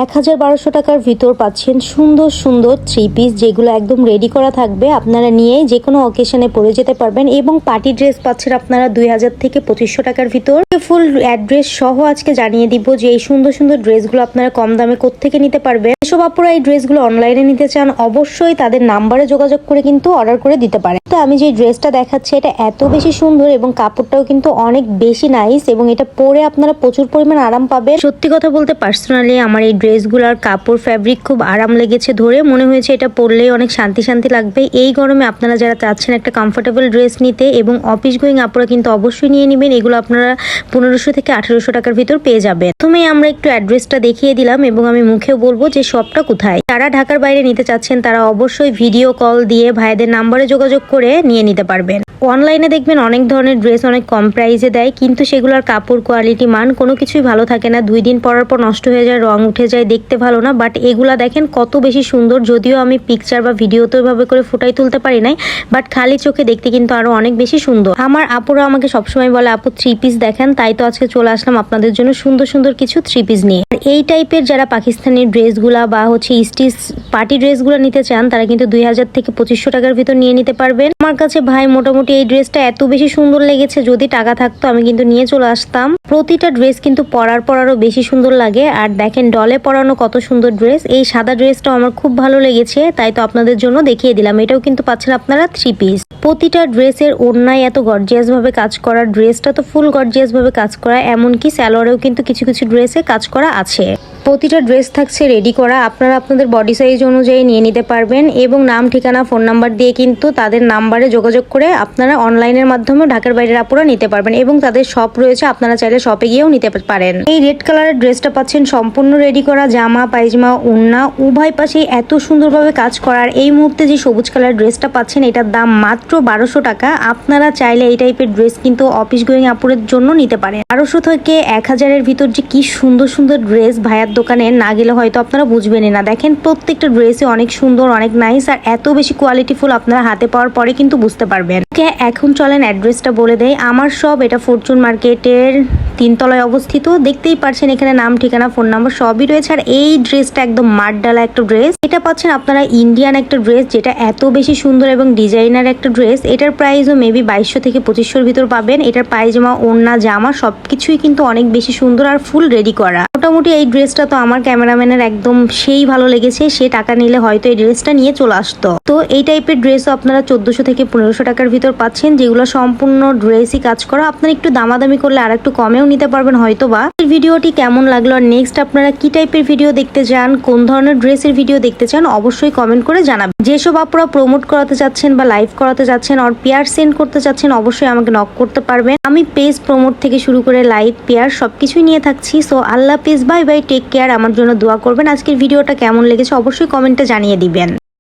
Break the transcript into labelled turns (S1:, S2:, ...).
S1: 1000-1200 টাকার ভিতর পাচ্ছেন সুন্দর সুন্দর থ্রি পিস, যেগুলো একদম রেডি করা থাকবে। আপনারা নিয়ে যে কোনো অকেশনে পরে যেতে পারবেন। এবং পার্টি ড্রেস পাচ্ছেন আপনারা 2000 থেকে 2500 টাকার ভিতর। ফুল অ্যাড্রেস সহ আজকে জানিয়ে দিব যে এই সুন্দর সুন্দর ড্রেসগুলো আপনারা কম দামে কোত্থেকে নিতে পারবেন। এসব আপুরা এই ড্রেসগুলো অনলাইনে নিতে চান, অবশ্যই তাদের নাম্বারে যোগাযোগ করে কিন্তু অর্ডার করে দিতে পারেন। তো আমি যে ড্রেসটা দেখাচ্ছি এটা এত বেশি সুন্দর এবং কাপড়টাও কিন্তু অনেক বেশি নাইস, এবং এটা পরে আপনারা প্রচুর পরিমাণ আরাম পাবেন। সত্যি কথা বলতে পার্সোনালি আমার এই ড্রেসগুলোর কাপড় ফ্যাব্রিক খুব আরাম লেগেছে, ধরে মনে হয়েছে এটা পরলেই অনেক শান্তি শান্তি লাগবে। এই গরমে আপনারা যারা চাচ্ছেন একটা কমফোর্টেবল ড্রেস নিতে এবং অফিস গোয়িং আপুরা কিন্তু অবশ্যই নিয়ে নেবেন। এগুলো আপনারা 1500 থেকে 1800 টাকার ভিতর পেয়ে যাবেন। প্রথমেই আমরা একটু অ্যাড্রেসটা দেখিয়ে দিলাম এবং আমি মুখেও বলবো যে শপটা কোথায়। যারা ঢাকার বাইরে নিতে চাচ্ছেন তারা অবশ্যই ভিডিও কল দিয়ে ভাইদের নাম্বারে যোগাযোগ করে নিয়ে নিতে পারবেন। অনলাইনে দেখবেন অনেক ধরনের ড্রেস অনেক কম প্রাইসে দেয়, কিন্তু সেগুলোর কাপড় কোয়ালিটি মান কোনো কিছুই ভালো থাকে না। 2 দিন পরার পর নষ্ট হয়ে যায়, রং উঠে যায়, দেখতে ভালো না। বাট এগুলা দেখেন কত বেশি সুন্দর, যদিও আমি পিকচার বা ভিডিওতে ওইভাবে করে ফুটাই তুলতে পারি নাই, বাট খালি চোখে দেখতে কিন্তু আরো অনেক বেশি সুন্দর। আমার আপুরা আমাকে সবসময় বলে আপু থ্রি পিস দেখেন, তাই তো আজকে চলে আসলাম আপনাদের জন্য সুন্দর সুন্দর কিছু থ্রি পিস নিয়ে। আর এই টাইপের যারা পাকিস্তানি ড্রেসগুলা বা স্টিচ পার্টি ড্রেসগুলো নিতে চান তারা কিন্তু 2000 থেকে 2500 টাকার ভিতর নিয়ে নিতে পারবেন। আমার কাছে ভাই মোটামুটি এই ড্রেসটা এত বেশি সুন্দর লেগেছে, যদি টাকা থাকতো আমি কিন্তু নিয়ে চলে আসতাম। প্রতিটা ড্রেস কিন্তু পরার পর আরো বেশি সুন্দর লাগে। আর দেখেন ডলে পরানো কত সুন্দর ড্রেস। এই সাদা ড্রেসটাও আমার খুব ভালো লেগেছে, তাই তো আপনাদের জন্য দেখিয়ে দিলাম। এটাও কিন্তু পাচ্ছেন আপনারা থ্রি পিস। প্রতিটা ড্রেসের ওড়নায় এত গর্জিয়াস ভাবে কাজ করা, ড্রেসটা তো ফুল গর্জিয়াস ভাবে কাজ করা, এমনকি স্যালোয়ারেও কিন্তু কিছু কিছু ড্রেসে কাজ করা আছে। প্রতিটা ড্রেস থাকছে রেডি করা, আপনারা আপনাদের বডি সাইজ অনুযায়ী নিয়ে নিতে পারবেন। এবং নাম ঠিকানা ফোন নাম্বার দিয়ে কিন্তু তাদের নাম্বারে যোগাযোগ করে আপনারা অনলাইনের মাধ্যমে ঢাকার বাইরের আপুরা নিতে পারবেন। এবং তাদের শপ রয়েছে, আপনারা চাইলে শপে গিয়েও নিতে পারেন। এই রেড কালারের ড্রেসটা পাচ্ছেন সম্পূর্ণ রেডি করা, জামা পায়জামা ওড়না উভয় পাশে এত সুন্দরভাবে কাজ করার। এই মুহূর্তে যে সবুজ কালার ড্রেসটা পাচ্ছেন এটার দাম মাত্র 1200 টাকা। আপনারা চাইলে এই টাইপের ড্রেস কিন্তু অফিস গোয়িং আপুরের জন্য নিতে পারেন। 1200 থেকে 1000-এর ভিতর যে কি সুন্দর সুন্দর ড্রেস, ভাইয়ার দোকানে না গেলে হয়তো আপনারা বুঝবেনই না। দেখেন প্রত্যেকটা ড্রেসই অনেক সুন্দর, অনেক নাইস, আর এত বেশি কোয়ালিটিফুল আপনারা হাতে পাওয়ার পরে কিন্তু বুঝতে পারবেন। এখন চলেন অ্যাড্রেসটা বলে দেয়। আমার সব এটা ফরচুন মার্কেটের 3 তলায় অবস্থিত। দেখতেই পারছেন এখানে নাম ঠিকানা ফোন নাম্বার সবই রয়েছে। আর এই ড্রেসটা একদম মাঠডালা একটা ড্রেস। এটা পাচ্ছেন আপনারা ইন্ডিয়ান একটা ড্রেস, যেটা এত বেশি সুন্দর এবং ডিজাইনার একটা ড্রেস। এটার প্রাইসও মেবি 2200 থেকে 2500-র ভিতর পাবেন। এটার পায়জামা ওড়না জামা সবকিছুই কিন্তু অনেক বেশি সুন্দর আর ফুল রেডি করা। মোটামুটি এই ড্রেসটা তো আমার ক্যামেরাম্যানের একদম সেই ভালো লেগেছে, সে টাকা নিলে হয়তো এই ড্রেসটা নিয়ে চলে আসতো। তো এই টাইপের ড্রেসও আপনারা 1400 থেকে 1500 টাকার ভিতর পাচ্ছেন, যেগুলো সম্পূর্ণ ড্রেসই কাজ করা। আপনারা একটু দামাদামি করলে আর একটু কমেও নিতে পারবেন হয়তো বা। এই ভিডিওটি কেমন লাগলো আর নেক্সট আপনারা কি টাইপের ভিডিও দেখতে চান, কোন ধরনের ড্রেসের ভিডিও দেখতে চান, অবশ্যই কমেন্ট করে জানাবেন। যেসব আপনারা প্রমোট করাতে চাচ্ছেন বা লাইভ করাতে চাচ্ছেন আর পেয়ার সেন্ড করতে চাচ্ছেন, অবশ্যই আমাকে নক করতে পারবেন। আমি পেজ প্রমোট থেকে শুরু করে লাইভ পেয়ার সবকিছুই নিয়ে থাকছি। সো আল্লাহ হাফেজ, বাই বাই, টেক কেয়ার। আমার জন্য দোয়া করবেন। আজকের ভিডিওটা কেমন লেগেছে অবশ্যই কমেন্টে জানিয়ে দিবেন।